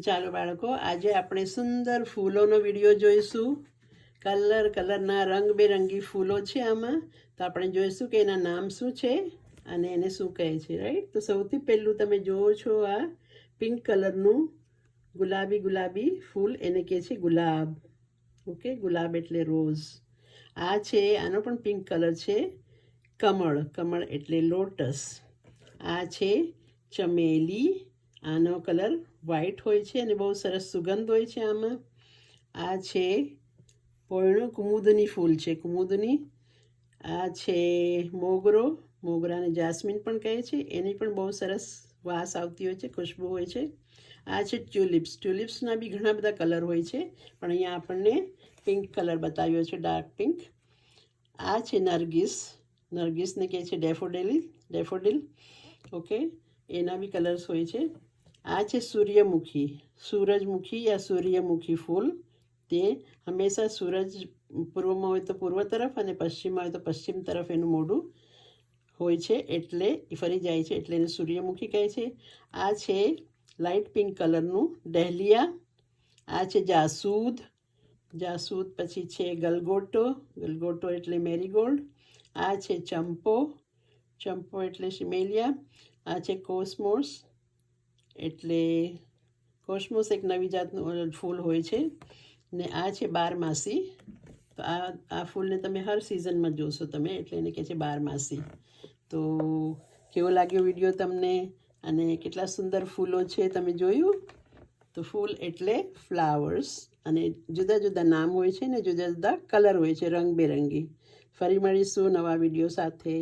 ચાલો બાળકો, આજે આપણે સુંદર ફૂલોનો વિડીયો જોઈશું. કલરના રંગબેરંગી ફૂલો છે આમાં. તો આપણે જોઈશું કે એના નામ શું છે અને એને શું કહે છે, રાઈટ? તો સૌથી પહેલું તમે જુઓ છો આ પિંક કલરનું ગુલાબી ફૂલ, એને કહે છે ગુલાબ. ઓકે, ગુલાબ એટલે રોઝ. આ છે, આનો પણ પિંક કલર છે, કમળ એટલે લોટસ. આ છે ચમેલી, આનો કલર વ્હાઈટ હોય છે અને બહુ સરસ સુગંધ હોય છે આમાં. આ છે પોયણું કુમુદની ફૂલ છે, કુમુદની. આ છે મોગરાને જાસ્મીન પણ કહે છે, એની પણ બહુ સરસ વાસ આવતી હોય છે, ખુશ્બુ હોય છે. આ છે ટ્યુલિપ્સના બી ઘણા બધા કલર હોય છે, પણ અહીંયા આપણને પિંક કલર બતાવ્યો છે, ડાર્ક પિંક. આ છે નરગીસને કહે છે ડેફોડિલ. ઓકે, એના બી કલર્સ હોય છે. આ છે સૂરજમુખી યા સૂર્યમુખી ફૂલ. તે હંમેશા સૂરજ પૂર્વમાં હોય તો પૂર્વ તરફ અને પશ્ચિમમાં હોય તો પશ્ચિમ તરફ એનું મોઢું હોય છે, એટલે એ ફરી જાય છે, એટલે એને સૂર્યમુખી કહે છે. આ છે લાઇટ પિંક કલરનું ડહેલિયા. આ છે જાસૂદ, પછી છે ગલગોટો એટલે મેરીગોલ્ડ. આ છે ચંપો એટલે શિમેલિયા. આ છે કોસ્મોસ એક નવી જાતનું ફૂલ હોય છે. ને આ છે બારમાસી. તો આ ફૂલને તમે હર સિઝનમાં જોશો તમે, એટલે એને કહે છે બારમાસી. તો કેવો લાગ્યો વિડીયો તમને, અને કેટલા સુંદર ફૂલો છે તમે જોયું? તો ફૂલ એટલે ફ્લાવર્સ, અને જુદા જુદા નામ હોય છે ને જુદા જુદા કલર હોય છે રંગબેરંગી. ફરી મળીશું નવા વિડીયો સાથે.